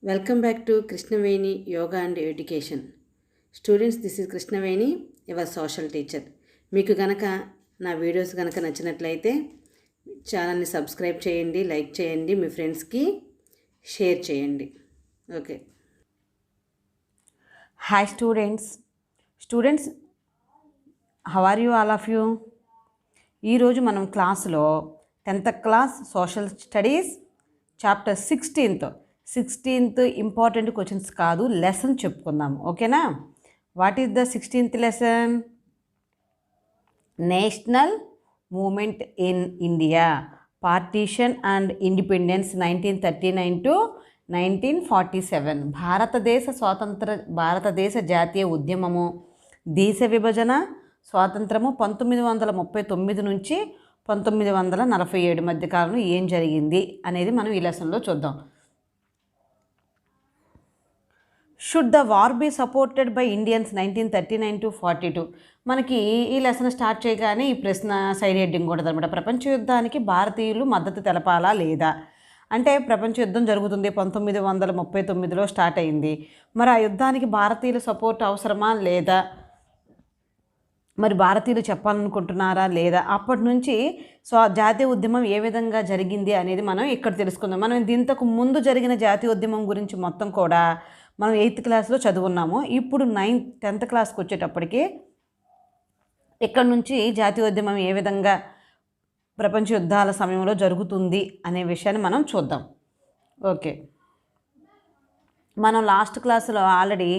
Welcome back to Krishnaveni Yoga and Education. Students, this is Krishnaveni, your social teacher. మీకు గనక నా videos గనక నచ్చినట్లయితే ఛానల్ని సబ్స్క్రైబ్ చేయండి, లైక్ చేయండి, మీ ఫ్రెండ్స్కి షేర్ చేయండి. Okay. Hi students, how are you all of you? ఈరోజు మనం క్లాస్లో 10th class social studies chapter 16th important questions కాదు, లెసన్ చెప్పుకుందాం. ఓకేనా? What is the 16th lesson? National movement in India, partition and independence 1939 to 1947. భారతదేశ జాతీయ ఉద్యమము, దేశ విభజన, స్వాతంత్రము 1939 నుంచి 1947 మధ్య కాలంలో ఏం జరిగింది అనేది మనం ఈ లెసన్లో చూద్దాం. Should the war be supported by Indians 1939 to 42. మనకి ఈ లెసన్ స్టార్ట్ చేయగానే ఈ ప్రశ్న సైడ్ హెడ్డింగ్ ఉంటుంది అనమాట. ప్రపంచ యుద్ధానికి భారతీయులు మద్దతు తెలపాలా లేదా అంటే, ప్రపంచ యుద్ధం జరుగుతుంది 1939లో స్టార్ట్ అయింది. మరి ఆ యుద్ధానికి భారతీయుల సపోర్ట్ అవసరమా లేదా, మరి భారతీయులు చెప్పాలనుకుంటున్నారా లేదా, అప్పటి నుంచి జాతీయ ఉద్యమం ఏ విధంగా జరిగింది అనేది మనం ఇక్కడ తెలుసుకుందాం. మనం దీంతకు ముందు జరిగిన జాతీయ ఉద్యమం గురించి మొత్తం కూడా మనం 8th క్లాస్లో చదువున్నాము. ఇప్పుడు 10th క్లాస్కి వచ్చేటప్పటికి ఇక్కడ నుంచి జాతీయోద్యమం ఏ విధంగా ప్రపంచ యుద్ధాల సమయంలో జరుగుతుంది అనే విషయాన్ని మనం చూద్దాం. ఓకే, మనం లాస్ట్ క్లాసులో ఆల్రెడీ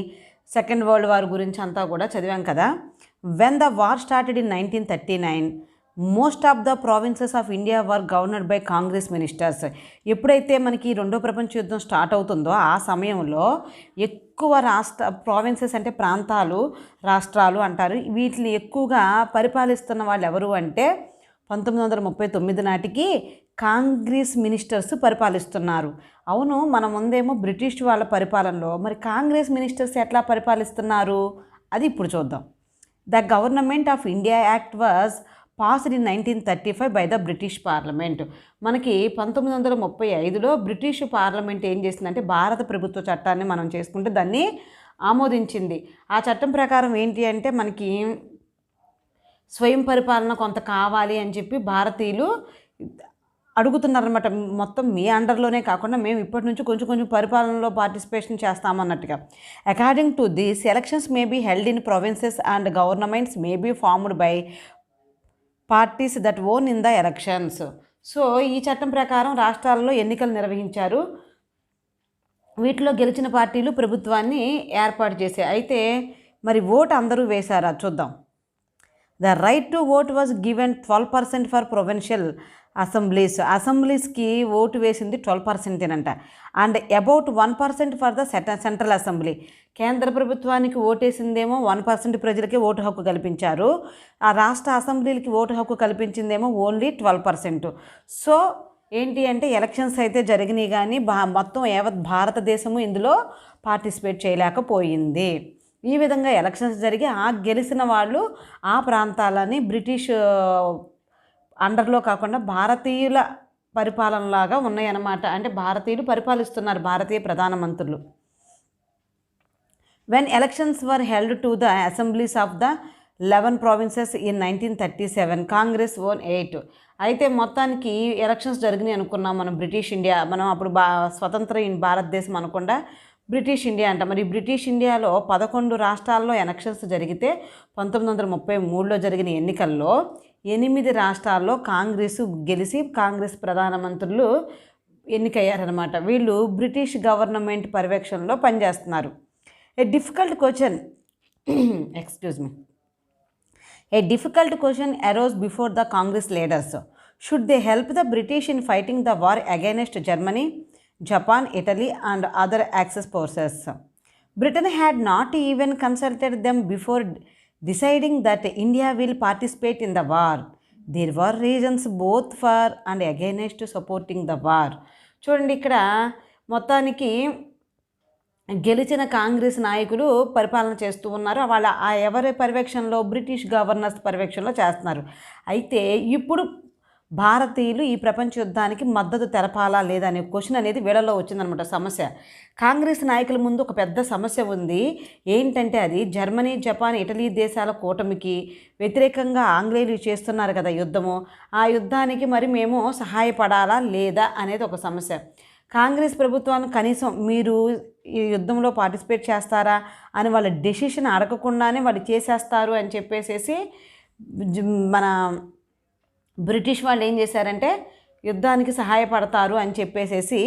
సెకండ్ వరల్డ్ వార్ గురించి అంతా కూడా చదివాం కదా. When the war started in 1939, most of the provinces of India were governed by Congress ministers. ఎప్పుడైతే మనకి రెండో ప్రపంచ యుద్ధం స్టార్ట్ అవుతుందో ఆ సమయంలో ఎక్కువ ప్రావిన్సెస్ అంటే ప్రాంతాలు, రాష్ట్రాలు అంటారు, వీటిని ఎక్కువగా పరిపాలిస్తున్న వాళ్ళు ఎవరు అంటే 1939 నాటికి కాంగ్రెస్ మినిస్టర్స్ పరిపాలిస్తున్నారు. అవును, మన ముందేమో బ్రిటిష్ వాళ్ళ పరిపాలనలో, మరి కాంగ్రెస్ మినిస్టర్స్ ఎట్లా పరిపాలిస్తున్నారు అది ఇప్పుడు చూద్దాం. The government of India act was passed in 1935 by the British parliament. మనకి 1935లో బ్రిటిష్ పార్లమెంట్ ఏం చేసిందంటే భారత ప్రభుత్వ చట్టాన్ని మనం చేసుకుంటే దాన్ని ఆమోదించింది. ఆ చట్టం ప్రకారం ఏంటి అంటే మనకి స్వయం పరిపాలన కొంత కావాలి అని చెప్పి భారతీయులు అడుగుతున్నారనమాట. మొత్తం మీ అండర్లోనే కాకుండా మేము ఇప్పటి నుంచి కొంచెం పరిపాలనలో పార్టిసిపేషన్ చేస్తామన్నట్టుగా. According to this, elections may be held in provinces and governments may be formed by parties that won in the elections. So ఈ చట్టం ప్రకారం రాష్ట్రాల్లో ఎన్నికలు నిర్వహించారు. వీటిలో గెలిచిన పార్టీలు ప్రభుత్వాన్ని ఏర్పాటు చేశాయి. అయితే మరి ఓటు అందరూ వేశారా చూద్దాం. The right to vote was given 12% for provincial అసెంబ్లీస్కి ఓటు వేసింది 12% అంట. And about 1% for the central assembly. కేంద్ర ప్రభుత్వానికి ఓటేసిందేమో 1% ప్రజలకే ఓటు హక్కు కల్పించారు. ఆ రాష్ట్ర అసెంబ్లీలకి ఓటు హక్కు కల్పించిందేమో ఓన్లీ 12%. సో ఏంటి అంటే ఎలక్షన్స్ అయితే జరిగినాయి కానీ మొత్తం యావత్ భారతదేశము ఇందులో పార్టిసిపేట్ చేయలేకపోయింది. ఈ విధంగా ఎలక్షన్స్ జరిగి ఆ గెలిచిన వాళ్ళు ఆ ప్రాంతాలని బ్రిటిష్ అండర్లో కాకుండా భారతీయుల పరిపాలనలాగా ఉన్నాయన్నమాట. అంటే భారతీయులు పరిపాలిస్తున్నారు, భారతీయ ప్రధానమంత్రులు. When elections were held to the assemblies of the 11 provinces in 1937, Congress won 8. అయితే మొత్తానికి ఎలక్షన్స్ జరిగినాయి అనుకున్నాం మనం. బ్రిటిష్ ఇండియా, మనం అప్పుడు స్వతంత్ర భారతదేశం అనకుండా బ్రిటిష్ ఇండియా అంట. మరి బ్రిటిష్ ఇండియాలో 11 రాష్ట్రాల్లో ఎలక్షన్స్ జరిగితే 1933లో జరిగిన ఎన్నికల్లో 8 రాష్ట్రాల్లో కాంగ్రెస్ గెలిచి కాంగ్రెస్ ప్రధానమంత్రులు ఎన్నికయ్యారనమాట. వీళ్ళు బ్రిటిష్ గవర్నమెంట్ పర్యవేక్షణలో పనిచేస్తున్నారు. A difficult question arouse before the Congress leaders. Should they help the British in fighting the war against Germany, Japan, Italy and other Axis forces? Britain had not even consulted them before deciding that India will participate in the war. There were reasons both for and against supporting the war. చూడండి, ఇక్కడ మొత్తానికి గెలిచిన కాంగ్రెస్ నాయకులు పరిపాలన చేస్తూ ఉన్నారు. వాళ్ళ ఎవరి పర్యవేక్షణలో? బ్రిటిష్ గవర్నర్స్ పర్యవేక్షణలో చేస్తున్నారు. అయితే ఇప్పుడు భారతీయులు ఈ ప్రపంచ యుద్ధానికి మద్దతు తెలపాలా లేదా అనే క్వశ్చన్ అనేది వీళ్ళలో వచ్చిందనమాట సమస్య. కాంగ్రెస్ నాయకుల ముందు ఒక పెద్ద సమస్య ఉంది. ఏంటంటే అది జర్మనీ, జపాన్, ఇటలీ దేశాల కూటమికి వ్యతిరేకంగా ఆంగ్లేయులు చేస్తున్నారు కదా యుద్ధము, ఆ యుద్ధానికి మరి మేము సహాయపడాలా లేదా అనేది ఒక సమస్య. కాంగ్రెస్ ప్రభుత్వాన్ని కనీసం మీరు ఈ యుద్ధంలో పార్టిసిపేట్ చేస్తారా అని వాళ్ళ డెసిషన్ అడగకుండానే వాళ్ళు చేసేస్తారు అని చెప్పేసి మన బ్రిటిష్ వాళ్ళు ఏం చేశారంటే యుద్ధానికి సహాయపడతారు అని చెప్పేసి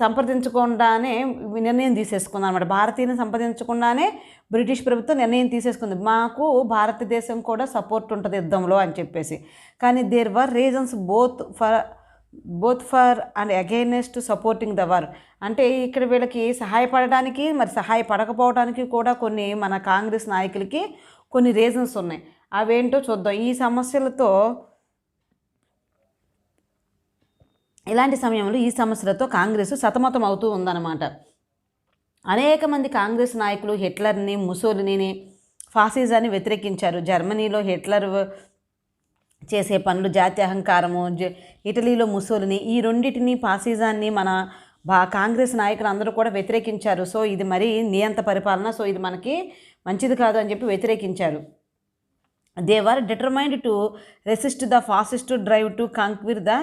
సంప్రదించకుండానే నిర్ణయం తీసేసుకుంది అనమాట. భారతీయులను సంప్రదించకుండానే బ్రిటిష్ ప్రభుత్వం నిర్ణయం తీసేసుకుంది, మాకు భారతదేశం కూడా సపోర్ట్ ఉంటుంది యుద్ధంలో అని చెప్పేసి. కానీ there were reasons both for and against supporting the war. అంటే ఇక్కడ వీళ్ళకి సహాయపడడానికి మరి సహాయపడకపోవడానికి కూడా కొన్ని మన కాంగ్రెస్ నాయకులకి కొన్ని రీజన్స్ ఉన్నాయి. అవేంటో చూద్దాం. ఈ సమస్యలతో ఇలాంటి సమయంలో ఈ సమస్యలతో కాంగ్రెస్ సతమతం అవుతూ ఉందన్నమాట. అనేక మంది కాంగ్రెస్ నాయకులు హిట్లర్ని, ముసోలినీని, ఫాసిజాన్ని వ్యతిరేకించారు. జర్మనీలో హిట్లర్ చేసే పనులు, జాతి అహంకారము, ఇటలీలో ముసోలిని, ఈ రెండింటిని ఫాసిజాన్ని మన కాంగ్రెస్ నాయకులు అందరూ కూడా వ్యతిరేకించారు. సో ఇది మరి నియంత పరిపాలన, సో ఇది మనకి మంచిది కాదు అని చెప్పి వ్యతిరేకించారు. They were determined to resist the fascist drive to conquer the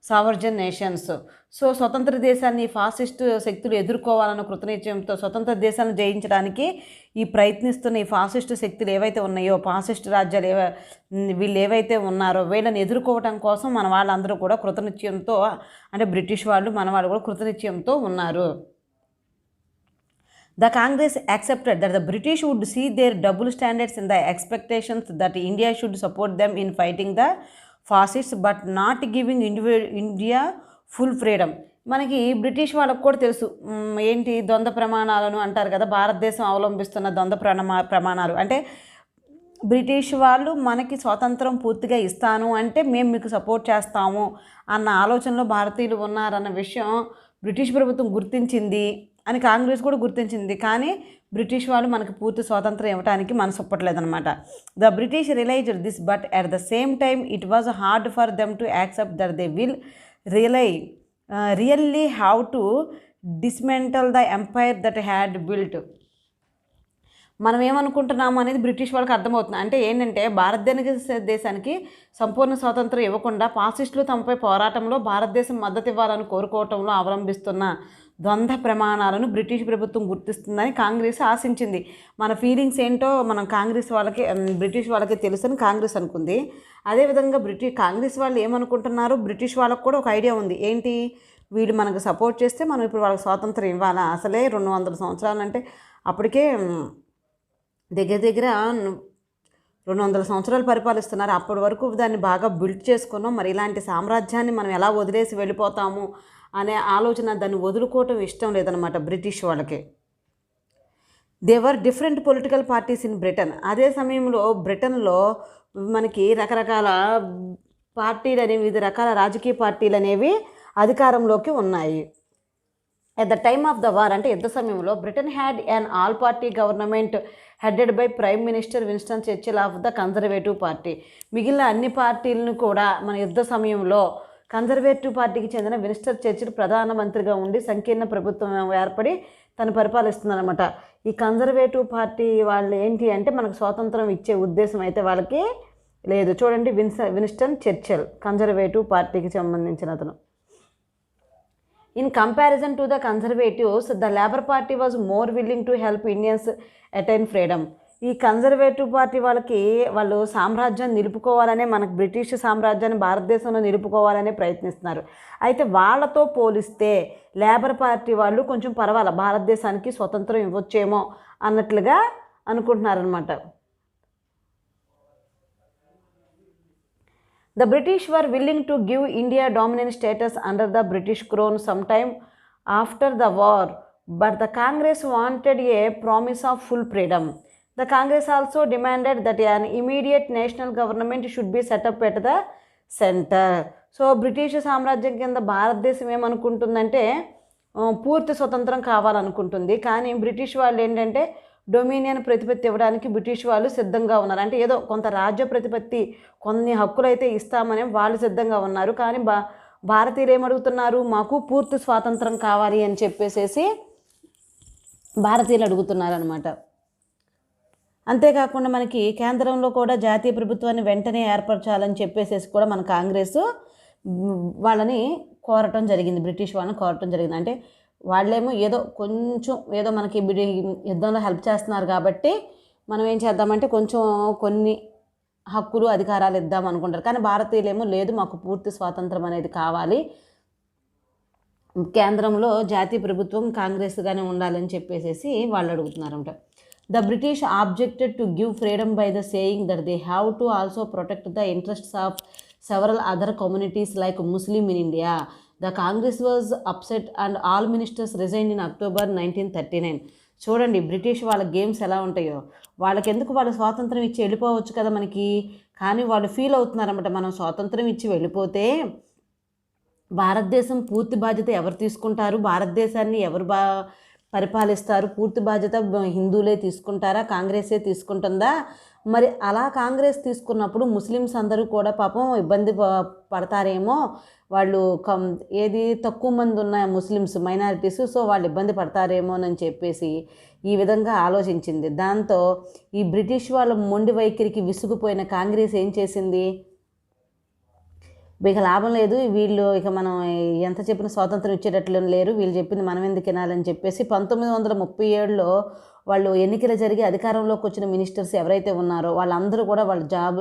sovereign nations. So స్వతంత్ర దేశాన్ని ఫాసిస్ట్ శక్తులు ఎదుర్కోవాలన్న కృతనిశ్చయంతో స్వతంత్ర దేశాన్ని జయించడానికి ఈ ప్రయత్నిస్తున్న ఈ ఫాసిస్ట్ శక్తులు ఏవైతే ఉన్నాయో, ఫాసిస్ట్ రాజ్యాలు వీళ్ళు ఏవైతే ఉన్నారో వీళ్ళని ఎదుర్కోవటం కోసం మన వాళ్ళందరూ కూడా కృతనిశ్చయంతో, అంటే బ్రిటిష్ వాళ్ళు మన వాళ్ళు కూడా కృతనిశ్చయంతో ఉన్నారు. The Congress accepted that the British would see their double standards in the expectations that India should support them in fighting the fascists but not giving India full freedom. మనకి బ్రిటిష్ వాళ్ళకు కూడా తెలుసు ఏంటి ద్వంద్వ ప్రమాణాలను అంటారు కదా, భారతదేశం అవలంబిస్తున్న ద్వంద్వ ప్రమాణాలు అంటే బ్రిటిష్ వాళ్ళు మనకి స్వాతంత్రం పూర్తిగా ఇస్తాను అంటే మేము మీకు సపోర్ట్ చేస్తాము అన్న ఆలోచనలో భారతీయులు ఉన్నారన్న విషయం బ్రిటిష్ ప్రభుత్వం గుర్తించింది అని కాంగ్రెస్ కూడా గుర్తించింది. కానీ బ్రిటిష్ వాళ్ళు మనకు పూర్తి స్వాతంత్రం ఇవ్వడానికి మనసు ఒప్పట్లేదన్నమాట. The British realised this but at the same time it was hard for them to accept that they will really have to dismantle the empire that had built. మనం ఏమనుకుంటున్నాము అనేది బ్రిటిష్ వాళ్ళకి అర్థమవుతుంది. అంటే ఏంటంటే భారతదేశానికి సంపూర్ణ స్వాతంత్రం ఇవ్వకుండా ఫాసిస్టులు తమపై పోరాటంలో భారతదేశం మద్దతు ఇవ్వాలని కోరుకోవటంలో అవలంబిస్తున్న ద్వంద్వ ప్రమాణాలను బ్రిటిష్ ప్రభుత్వం గుర్తిస్తుందని కాంగ్రెస్ ఆశించింది. మన ఫీలింగ్స్ ఏంటో మనం బ్రిటిష్ వాళ్ళకి తెలుసని కాంగ్రెస్ అనుకుంది. అదేవిధంగా కాంగ్రెస్ వాళ్ళు ఏమనుకుంటున్నారు, బ్రిటిష్ వాళ్ళకు కూడా ఒక ఐడియా ఉంది. ఏంటి, వీళ్ళు మనకు సపోర్ట్ చేస్తే మనం ఇప్పుడు వాళ్ళకి స్వాతంత్రం ఇవ్వాలా, అసలే 200 సంవత్సరాలు అంటే అప్పటికే దగ్గర 200 సంవత్సరాలు పరిపాలిస్తున్నారు. అప్పటి వరకు దాన్ని బాగా బిల్డ్ చేసుకున్నాం, మరి ఇలాంటి సామ్రాజ్యాన్ని మనం ఎలా వదిలేసి వెళ్ళిపోతాము అనే ఆలోచన, దాన్ని వదులుకోవటం ఇష్టం లేదనమాట బ్రిటిష్ వాళ్ళకి. There were different political parties in Britain. అదే సమయంలో బ్రిటన్లో మనకి రకరకాల పార్టీలు అనేవి, వివిధ రకాల రాజకీయ పార్టీలు అనేవి అధికారంలోకి ఉన్నాయి. At the time of the war అంటే యుద్ధ సమయంలో Britain had an all party government headed by prime minister Winston Churchill of the conservative party. మిగిలిన అన్ని పార్టీలను కూడా మన యుద్ధ సమయంలో కన్జర్వేటివ్ పార్టీకి చెందిన విన్స్టన్ చర్చిల్ ప్రధానమంత్రిగా ఉండి సంకీర్ణ ప్రభుత్వం ఏర్పడి తను పరిపాలిస్తుందన్నమాట. ఈ కన్జర్వేటివ్ పార్టీ వాళ్ళు ఏంటి అంటే మనకు స్వాతంత్రం ఇచ్చే ఉద్దేశం అయితే వాళ్ళకి లేదు. చూడండి, విన్స్టన్ చర్చిల్ కన్జర్వేటివ్ పార్టీకి సంబంధించిన అతను. In comparison to the conservatives, the Labour Party was more willing to help Indians attain freedom. ఈ కన్జర్వేటివ్ పార్టీ వాళ్ళు సామ్రాజ్యాన్ని నిలుపుకోవాలనే, మనకు బ్రిటిష్ సామ్రాజ్యాన్ని భారతదేశంలో నిలుపుకోవాలనే ప్రయత్నిస్తున్నారు. అయితే వాళ్ళతో పోలిస్తే లేబర్ పార్టీ వాళ్ళు కొంచెం పర్వాలేదు, భారతదేశానికి స్వతంత్రం ఇవ్వచ్చేమో అన్నట్లుగా అనుకుంటున్నారనమాట. The British were willing to give India dominant status under the British crown sometime after the war, but the Congress wanted a promise of full freedom. The Congress also demanded that an immediate national government should be set up at the center. So British సామ్రాజ్యం కింద భారతదేశం ఏమనుకుంటుందంటే పూర్తి స్వతంత్రం కావాలనుకుంటుంది. కానీ British వాళ్ళు ఏంటంటే dominion ప్రతిపత్తి ఇవ్వడానికి బ్రిటిష్ వాళ్ళు సిద్ధంగా ఉన్నారు. అంటే ఏదో కొంత రాజ్య ప్రతిపత్తి, కొన్ని హక్కులు అయితే ఇస్తామని వాళ్ళు సిద్ధంగా ఉన్నారు. కానీ భారతీయులు ఏమడుగుతున్నారు, మాకు పూర్తి స్వాతంత్రం కావాలి అని చెప్పేసి భారతీయులు అడుగుతున్నారనమాట. అంతేకాకుండా మనకి కేంద్రంలో కూడా జాతీయ ప్రభుత్వాన్ని వెంటనే ఏర్పరచాలని చెప్పేసి కూడా మన కాంగ్రెస్ వాళ్ళని కోరటం జరిగింది, బ్రిటిష్ వాళ్ళని కోరటం జరిగింది. అంటే వాళ్ళేమో కొంచెం ఏదో మనకి యుద్ధంలో హెల్ప్ చేస్తున్నారు కాబట్టి మనం ఏం చేద్దామంటే కొంచెం కొన్ని హక్కులు అధికారాలు ఇద్దాం అనుకుంటారు. కానీ భారతీయులేమో లేదు, మాకు పూర్తి స్వాతంత్రం అనేది కావాలి, కేంద్రంలో జాతీయ ప్రభుత్వం కాంగ్రెస్గానే ఉండాలని చెప్పేసి వాళ్ళు అడుగుతున్నారంట. The British objected to give freedom by the saying that they have to also protect the interests of several other communities like Muslim in India. The Congress was upset and all ministers resigned in October 1939. చూడండి British వాళ్ళ games ఎలా ఉంటాయో, వాళ్ళకి ఎందుకు వాళ్ళ స్వాతంత్రం ఇచ్చి వెళ్ళిపోవచ్చు కదా మనకి, కానీ వాళ్ళు ఫీల్ అవుతున్నారన్నమాట, మనం స్వాతంత్రం ఇచ్చి వెళ్ళిపోతే భారతదేశం పూర్తి బాధ్యత ఎవరు తీసుకుంటారు, భారతదేశాన్ని ఎవరు పరిపాలిస్తారు, పూర్తి బాధ్యత హిందువులే తీసుకుంటారా, కాంగ్రెసే తీసుకుంటుందా? మరి అలా కాంగ్రెస్ తీసుకున్నప్పుడు ముస్లిమ్స్ అందరూ కూడా పాపం ఇబ్బంది పడతారేమో, వాళ్ళు ఏది తక్కువ మంది ఉన్న ముస్లిమ్స్ మైనారిటీస్, సో వాళ్ళు ఇబ్బంది పడతారేమోనని చెప్పేసి ఈ విధంగా ఆలోచించింది. దాంతో ఈ బ్రిటిష్ వాళ్ళ మొండి వైఖరికి విసుగుపోయిన కాంగ్రెస్ ఏం చేసింది, ఇక లాభం లేదు, వీళ్ళు ఇక మనం ఎంత చెప్పిన స్వాతంత్రం ఇచ్చేటట్లు లేరు, వీళ్ళు చెప్పింది మనం ఎందుకు వినాలని చెప్పేసి 1937లో వాళ్ళు ఎన్నికలు జరిగి అధికారంలోకి వచ్చిన మినిస్టర్స్ ఎవరైతే ఉన్నారో వాళ్ళందరూ కూడా వాళ్ళ జాబ్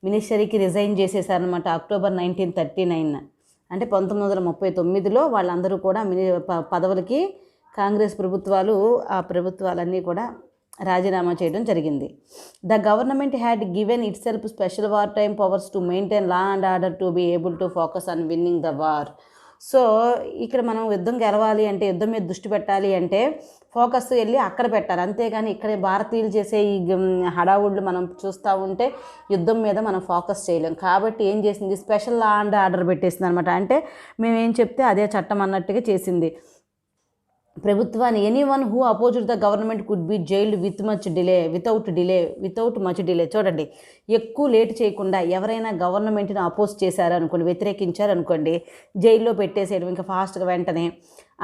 మినిస్టరీకి రిజైన్ చేసేసారనమాట. అక్టోబర్ 1939 అంటే 1939లో వాళ్ళందరూ కూడా పదవులకి కాంగ్రెస్ ప్రభుత్వాలు ఆ ప్రభుత్వాలన్నీ కూడా రాజీనామా చేయడం జరిగింది. The government had given itself special war time powers to maintain law and order to be able to focus on winning the war. So ఇక్కడ మనం యుద్ధం గెలవాలి అంటే, యుద్ధం మీద దృష్టి పెట్టాలి అంటే ఫోకస్ వెళ్ళి అక్కడ పెట్టాలి, అంతేగాని ఇక్కడ భారతీయులు చేసే ఈ హడావుళ్ళు మనం చూస్తూ ఉంటే యుద్ధం మీద మనం ఫోకస్ చేయలేం. కాబట్టి ఏం చేసింది, స్పెషల్ లా అండ్ ఆర్డర్ పెట్టేసింది అనమాట. అంటే మేము ఏం చెప్తే అదే చట్టం అన్నట్టుగా చేసింది ప్రభుత్వాన్ని. Anyone who opposed the government could be jailed without much delay. చూడండి, ఎక్కువ లేట్ చేయకుండా ఎవరైనా గవర్నమెంట్ని అపోజ్ చేశారనుకోండి, వ్యతిరేకించారనుకోండి, జైల్లో పెట్టేసేయడం ఇంకా ఫాస్ట్గా వెంటనే.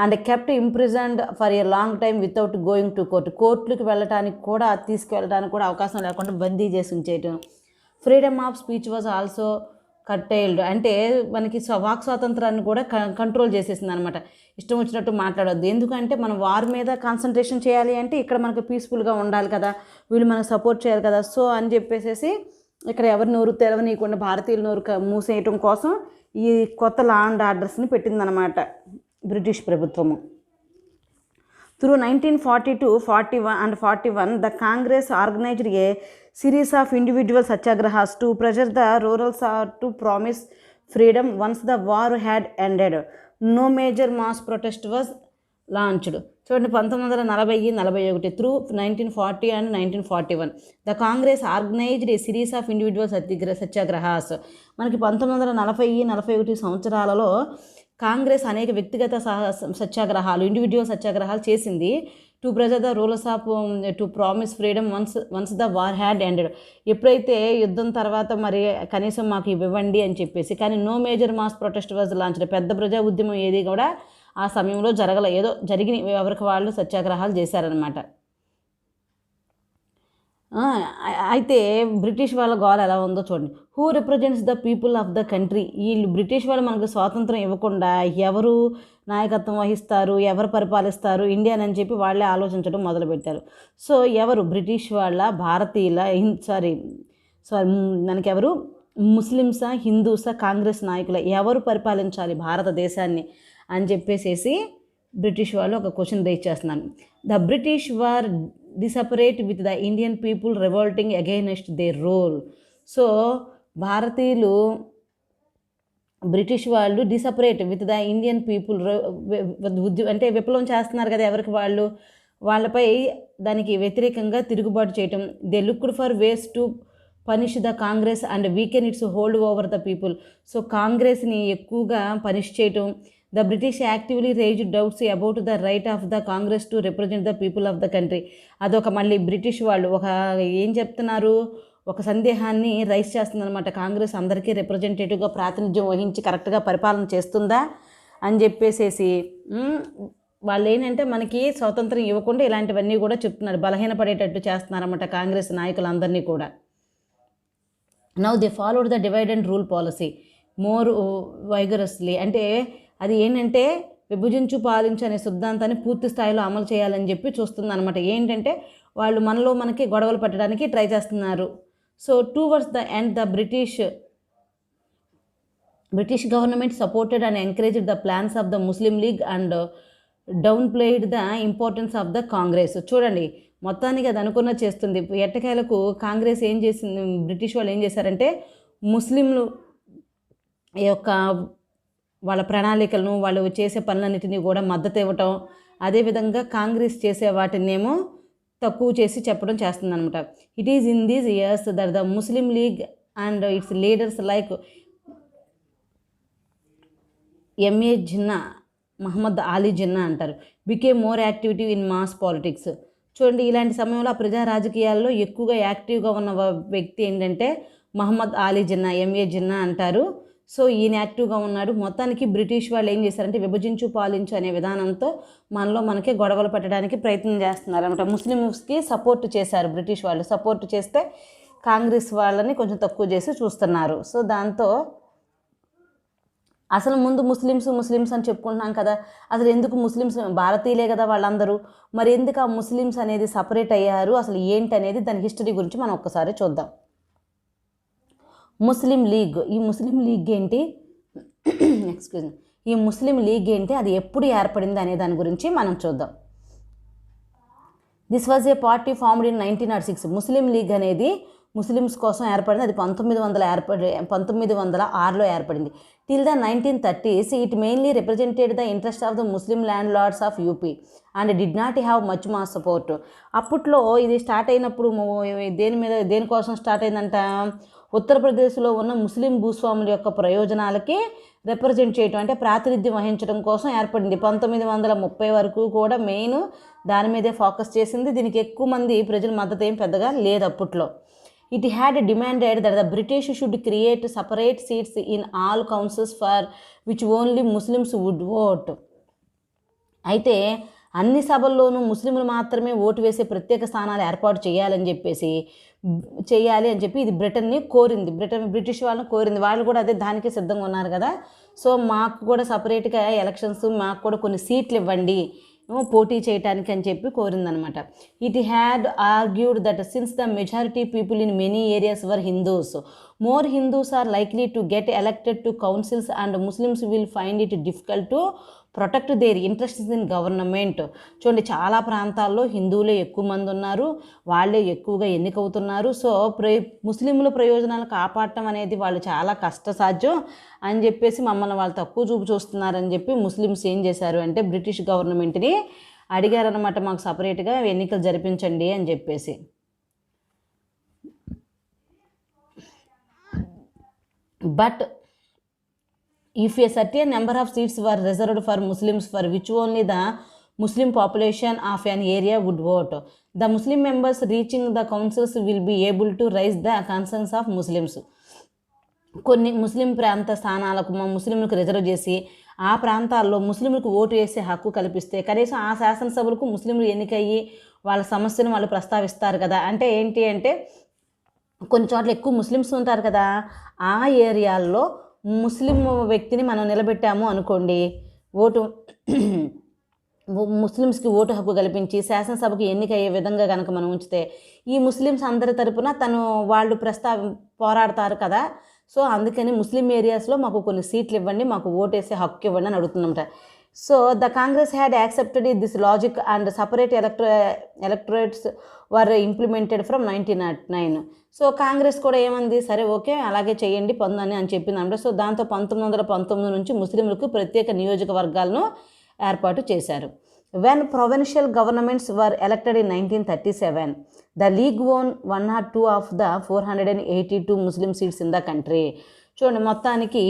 And kept imprisoned for a long time without going to కోర్టులకు వెళ్ళడానికి కూడా తీసుకువెళ్ళడానికి కూడా అవకాశం లేకుండా బందీ చేసి ఉంచేయటం. Freedom of speech was also curtailed. అంటే మనకి వాక్ స్వాతంత్రాన్ని కూడా కంట్రోల్ చేసేసింది అనమాట. ఇష్టం వచ్చినట్టు మాట్లాడొద్దు, ఎందుకంటే మనం వార్ మీద కాన్సన్ట్రేషన్ చేయాలి అంటే ఇక్కడ మనకు పీస్ఫుల్గా ఉండాలి కదా, వీళ్ళు మనకు సపోర్ట్ చేయాలి కదా. సో అని చెప్పేసి ఇక్కడ ఎవరి నోరు తెరవనీయకుండా భారతీయుల నోరు మూసేయటం కోసం ఈ కొత్త లా అండ్ ఆర్డర్స్ని పెట్టిందనమాట బ్రిటిష్ ప్రభుత్వము. Through 1942, 41 and 41, the Congress organized a series of individual satyagrahas to pressure the rurals to promise freedom once the war had ended. No major mass protest was launched. చూడండి 1940-41 through 1940 and 1941 the Congress organized a series of individual satyagrahas. మనకి 1940-41 సంవత్సరాలలో కాంగ్రెస్ అనేక వ్యక్తిగత సత్యాగ్రహాలు, individual సత్యాగ్రహాలు చేసింది. To pressure the rulers off to promise freedom once the war had ended. ఎప్పుడైతే యుద్ధం తర్వాత మరి కనీసం మాకు ఇవ్వండి అని చెప్పేసి. కానీ no major mass protest was launched. పెద్ద ప్రజా ఉద్యమం ఏది కూడా ఆ సమయంలో జరగలే, ఏదో జరిగిన ఎవరికి వాళ్ళు సత్యాగ్రహాలు చేశారనమాట. అయితే బ్రిటిష్ వాళ్ళ గోల్ ఎలా ఉందో చూడండి. Who represents the people of the country. వీళ్ళు బ్రిటిష్ వాళ్ళు మనకు స్వాతంత్రం ఇవ్వకుండా ఎవరు నాయకత్వం వహిస్తారు, ఎవరు పరిపాలిస్తారు ఇండియాని చెప్పి వాళ్ళే ఆలోచించడం మొదలుపెట్టారు. సో ఎవరు బ్రిటిష్ వాళ్ళ, భారతీయుల, మనకెవరు ముస్లిమ్సా, హిందూసా, కాంగ్రెస్ నాయకుల, ఎవరు పరిపాలించాలి భారతదేశాన్ని అని చెప్పేసి బ్రిటిష్ వాళ్ళు ఒక క్వశ్చన్ రేజ్ చేస్తున్నారు. The British were desperate with the Indian people revolting against their rule. So భారతీయులు, బ్రిటిష్ వాళ్ళు desperate with the Indian people అంటే విప్లవం చేస్తున్నారు కదా ఎవరికి వాళ్ళు, వాళ్ళపై దానికి వ్యతిరేకంగా తిరుగుబాటు చేయటం. They looked for ways to punish the Congress and weaken its hold over the people. So కాంగ్రెస్ని ఎక్కువగా పనిష్ చేయటం, the British actively raise doubts about the right of the Congress to represent the people of the country. అదొక మళ్ళీ British వాళ్ళు ఏం చెప్తున్నారు, ఒక సందేహాన్ని రైజ్ చేస్తుందన్నమాట. కాంగ్రెస్ అందరికీ రిప్రజెంటేటివ్గా ప్రాతినిధ్యం వహించి కరెక్ట్గా పరిపాలన చేస్తుందా అని చెప్పేసేసి వాళ్ళు ఏంటంటే మనకి స్వాతంత్రం ఇవ్వకుండా ఇలాంటివన్నీ కూడా చెప్తున్నారు, బలహీనపడేటట్టు చేస్తున్నారన్నమాట కాంగ్రెస్ నాయకులందరినీ కూడా. Now they followed the divide and rule policy more vigorously. అంటే అది ఏంటంటే విభజించు పాలించు అనే సిద్ధాంతాన్ని పూర్తి స్థాయిలో అమలు చేయాలని చెప్పి చూస్తుంది అనమాట. ఏంటంటే వాళ్ళు మనకి గొడవలు పెట్టడానికి ట్రై చేస్తున్నారు. So towards the end the British government supported and encouraged the plans of the Muslim League and down played the importance of the Congress. చూడండి, మొత్తానికి అది అనుకున్న చేస్తుంది. ఎట్టకేలకు కాంగ్రెస్ ఏం చేసింది, బ్రిటిష్ వాళ్ళు ఏం చేశారంటే ముస్లింలు యొక్క వాళ్ళ ప్రణాళికలను, వాళ్ళు చేసే పనులన్నిటినీ కూడా మద్దతు ఇవ్వటం, అదేవిధంగా కాంగ్రెస్ చేసే వాటినేమో తక్కువ చేసి చెప్పడం చేస్తుంది అనమాట. It is in these years that the Muslim League and its leaders like M A Jinnah, Mohammad Ali Jinnah అంటారు, became more activity in mass politics. చూడండి, ఇలాంటి సమయంలో ఆ ప్రజా రాజకీయాల్లో ఎక్కువగా యాక్టివ్గా ఉన్న వ్యక్తి ఏంటంటే మహమ్మద్ అలీ జిన్నా, ఎంఏ జిన్నా అంటారు. సో ఈయన యాక్టివ్గా ఉన్నాడు. మొత్తానికి బ్రిటిష్ వాళ్ళు ఏం చేశారంటే విభజించు పాలించు అనే విధానంతో మనకే గొడవలు పెట్టడానికి ప్రయత్నం చేస్తున్నారు అనమాట. ముస్లిమ్స్కి సపోర్ట్ చేశారు బ్రిటిష్ వాళ్ళు. సపోర్ట్ చేస్తే కాంగ్రెస్ వాళ్ళని కొంచెం తక్కువ చేసి చూస్తున్నారు. సో దాంతో అసలు ముందు ముస్లిమ్స్ అని చెప్పుకుంటున్నాం కదా, అసలు ఎందుకు ముస్లిమ్స్, భారతీయులే కదా వాళ్ళందరూ, మరి ఎందుకు ఆ ముస్లిమ్స్ అనేది సపరేట్ అయ్యారు, అసలు ఏంటి అనేది దాని హిస్టరీ గురించి మనం ఒక్కసారి చూద్దాం. ముస్లిం లీగ్, ఈ ముస్లిం లీగ్ ఏంటి, ఈ ముస్లిం లీగ్ ఏంటి, అది ఎప్పుడు ఏర్పడింది అనే దాని గురించి మనం చూద్దాం. This was a party formed in 1906. Muslim League అనేది ముస్లిమ్స్ కోసం ఏర్పడింది. అది 1906లో ఏర్పడింది. Till the 1930s it mainly represented the interest of the Muslim landlords of UP and did not have much mass support. అప్పట్లో ఇది స్టార్ట్ అయినప్పుడు దేనికోసం స్టార్ట్ అయిందంట, ఉత్తరప్రదేశ్లో ఉన్న ముస్లిం భూస్వాముల యొక్క ప్రయోజనాలకి రిప్రజెంట్ చేయటం, అంటే ప్రాతినిధ్యం వహించడం కోసం ఏర్పడింది. 1930 వరకు కూడా మెయిన్ దాని మీదే ఫోకస్ చేసింది. దీనికి ఎక్కువ మంది ప్రజల మద్దతు ఏం పెద్దగా లేదు అప్పట్లో. It had demanded that the British should create separate seats in all councils for which only Muslims would vote. అయితే అన్ని సభల్లోనూ ముస్లింలు మాత్రమే ఓటు వేసే ప్రత్యేక స్థానాలు ఏర్పాటు చేయాలి అని చెప్పి ఇది బ్రిటన్ని కోరింది. బ్రిటిష్ వాళ్ళని కోరింది. వాళ్ళు కూడా అదే దానికే సిద్ధంగా ఉన్నారు కదా. సో మాకు కూడా సపరేట్గా ఎలక్షన్స్, మాకు కూడా కొన్ని సీట్లు ఇవ్వండి పోటీ చేయడానికి అని చెప్పి కోరిందనమాట. It had argued that since the majority people in many areas were Hindus, more Hindus are likely to get elected to councils and Muslims will find it difficult to protect their interests in government. చూడండి, చాలా ప్రాంతాల్లో హిందువులే ఎక్కువ మంది ఉన్నారు, వాళ్ళే ఎక్కువగా ఎన్నికవుతున్నారు. So ముస్లింల ప్రయోజనాలు కాపాడటం అనేది వాళ్ళు చాలా కష్టసాధ్యం అని చెప్పేసి మమ్మల్ని వాళ్ళు తక్కువ చూస్తున్నారని చెప్పి ముస్లిమ్స్ ఏం చేశారు అంటే బ్రిటిష్ గవర్నమెంట్ని అడిగారనమాట, మాకు సపరేట్గా ఎన్నికలు జరిపించండి అని చెప్పేసి. But if a certain number of seats were reserved for Muslims for which only the Muslim population of an area would vote, the Muslim members reaching the councils will be able to raise the concerns of Muslims. కొన్ని ముస్లిం ప్రాంత స్థానాలకు ముస్లింలకు reserve చేసి ఆ ప్రాంతాల్లో ముస్లింలకు vote వేసే హక్కు కల్పిస్తే కనీసం ఆ శాసనసభలకు ముస్లింలు ఎన్నికయ్యి వాళ్ళ సమస్యను వాళ్ళు ప్రస్తావిస్తారు కదా. అంటే ఏంటి అంటే కొన్ని చోట్ల ఎక్కువ ముస్లిమ్స్ ఉంటారు కదా, ఆ ఏరియాల్లో ముస్లిం వ్యక్తిని మనం నిలబెట్టాము అనుకోండి, ముస్లిమ్స్కి ఓటు హక్కు కల్పించి శాసనసభకు ఎన్నికయ్యే విధంగా కనుక మనం ఉంచితే ఈ ముస్లిమ్స్ అందరి తరపున వాళ్ళు పోరాడతారు కదా. సో అందుకని ముస్లిం ఏరియాస్లో మాకు కొన్ని సీట్లు ఇవ్వండి, మాకు ఓటేసే హక్కు ఇవ్వండి అని అడుగుతుందన్నమాట. So the Congress had accepted this logic and separate electorates were implemented from 1909. So Congress కూడా ఏమంది, సరే ఓకే అలాగే చేయండి పొందని అని చెప్పింది అంటే. సో దాంతో 1919 నుంచి ముస్లింలకు ప్రత్యేక నియోజకవర్గాలను ఏర్పాటు చేశారు. When provincial governments were elected in 1937, the league own 102 of the 482 Muslim seats in the country. చూడండి, మొత్తానికి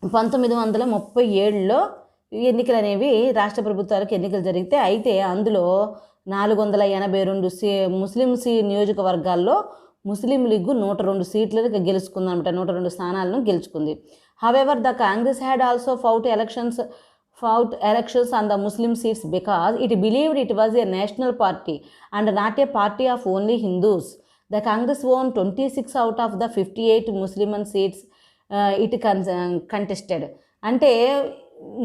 1937లో ఎన్నికలు అనేవి రాష్ట్ర ప్రభుత్వాలకు ఎన్నికలు జరిగితే అయితే అందులో 482 ముస్లిం నియోజకవర్గాల్లో ముస్లిం లీగ్ 102 సీట్లను గెలుచుకుందనమాట. 102 స్థానాలను గెలుచుకుంది. However the Congress had also fought elections on the Muslim seats because it believed it was a national party and not a party of only Hindus. The Congress won 26 out of the 58 Muslim seats it contested. అంటే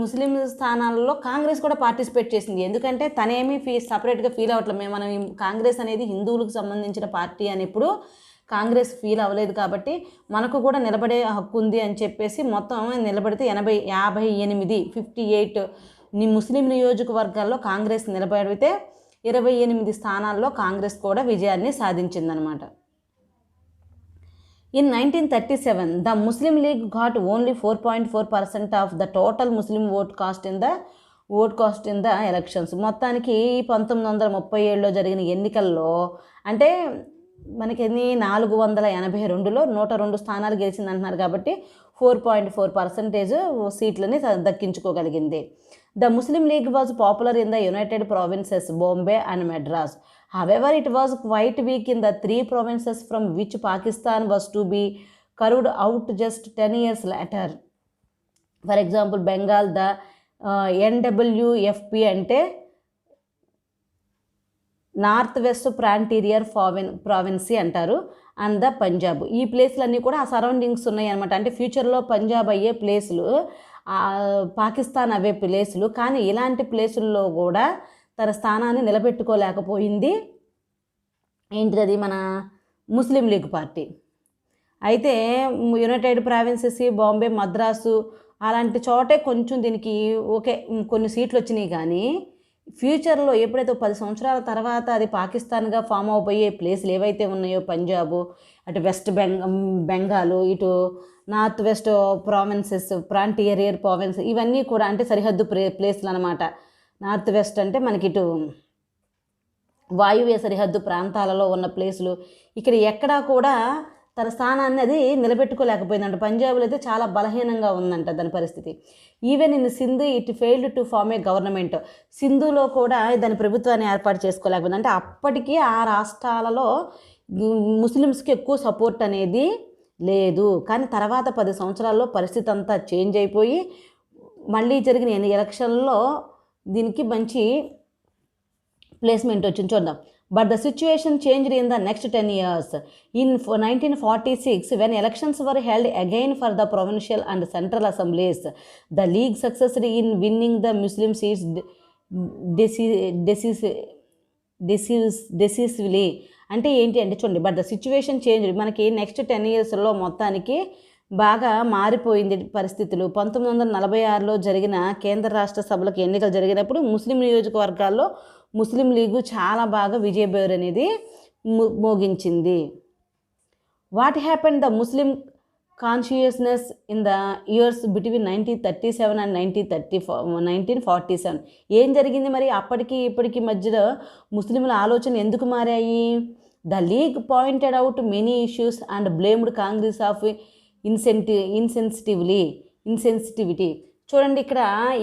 ముస్లిం స్థానాల్లో కాంగ్రెస్ కూడా participate చేసింది. ఎందుకంటే తనేమీ సపరేట్గా feel అవ్వట్లేదు. మనం కాంగ్రెస్ అనేది హిందువులకు సంబంధించిన పార్టీ అని ఇప్పుడు కాంగ్రెస్ ఫీల్ అవ్వలేదు కాబట్టి మనకు కూడా నిలబడే హక్కు ఉంది అని చెప్పేసి మొత్తం నిలబడితే 58 ముస్లిం నియోజకవర్గాల్లో కాంగ్రెస్ నిలబడితే 28 స్థానాల్లో కాంగ్రెస్ కూడా విజయాన్ని సాధించిందనమాట. In 1937, the Muslim League got only 4.4% of the total Muslim vote cast in the elections. మొత్తానికి 1937లో జరిగిన ఎన్నికల్లో అంటే మనకి 482లో 102 స్థానాలు గెలిచింది అంటున్నారు కాబట్టి 4.4% సీట్లని దక్కించుకోగలిగింది. The Muslim League was popular in the United Provinces, Bombay and Madras. However, it was quite weak in the 3 provinces from which Pakistan was to be carved out just 10 years later. For example, Bengal, the NWFP అంటే north west ఫ్రాంటీరియర్ ప్రావిన్సీ అంటారు, and the Punjab. ఈ ప్లేస్లన్నీ కూడా ఆ surroundings ఉన్నాయి అనమాట. అంటే ఫ్యూచర్లో పంజాబ్ అయ్యే ప్లేసులు, పాకిస్తాన్ అవే ప్లేసులు. కానీ ఇలాంటి ప్లేసుల్లో కూడా తన స్థానాన్ని నిలబెట్టుకోలేకపోయింది ఏంటిది మన ముస్లిం లీగ్ పార్టీ. అయితే యునైటెడ్ ప్రావిన్సెస్, బాంబే, మద్రాసు అలాంటి చోటే కొంచెం దీనికి ఓకే కొన్ని సీట్లు వచ్చినాయి. కానీ ఫ్యూచర్లో ఎప్పుడైతే 10 సంవత్సరాల తర్వాత అది పాకిస్తాన్గా ఫామ్ అవబోయే ప్లేసులు ఏవైతే ఉన్నాయో పంజాబు, అటు వెస్ట్ బెంగాలు, ఇటు నార్త్ వెస్ట్ ప్రావిన్సెస్, ఫ్రాంటీరియర్ ప్రావిన్స్, ఇవన్నీ కూడా అంటే సరిహద్దు ప్లేసులు అనమాట. నార్త్ వెస్ట్ అంటే మనకి ఇటు వాయువ్య సరిహద్దు ప్రాంతాలలో ఉన్న ప్లేసులు. ఇక్కడ ఎక్కడా కూడా తన స్థానాన్ని అది నిలబెట్టుకోలేకపోయిందంట. పంజాబ్లో అయితే చాలా బలహీనంగా ఉందంట దాని పరిస్థితి. Even in Sindh it failed to form a government. సింధులో కూడా దాని ప్రభుత్వాన్ని ఏర్పాటు చేసుకోలేకపోయింది. అంటే అప్పటికీ ఆ రాష్ట్రాలలో ముస్లిమ్స్కి ఎక్కువ సపోర్ట్ అనేది లేదు. కానీ తర్వాత 10 సంవత్సరాల్లో పరిస్థితి అంతా చేంజ్ అయిపోయి మళ్ళీ జరిగిన ఎలక్షన్లో దీనికి మంచి ప్లేస్మెంట్ వచ్చింది. చూద్దాం. But the situation changed in the next 10 years. In 1946, when elections were held again for the provincial and central assemblies, the League succeeded in winning the Muslim seats decisively. అంటే ఏంటి అంటే చూడండి, బట్ ద సిచ్యువేషన్ చేంజ్, మనకి next 10 ఇయర్స్లో మొత్తానికి బాగా మారిపోయింది పరిస్థితులు. 1946లో జరిగిన కేంద్ర రాష్ట్ర సభలకు ఎన్నికలు జరిగినప్పుడు ముస్లిం నియోజకవర్గాల్లో ముస్లిం లీగు చాలా బాగా విజయబేరు అనేది మోగించింది. What happened the Muslim consciousness in the years between 1937 and 1947. ఏం జరిగింది మరి అప్పటికి ఇప్పటికి మధ్యలో ముస్లింల ఆలోచన ఎందుకు మారాయి? The league pointed out many issues and blamed Congress of insensitivity. చూడండి, ఇక్కడ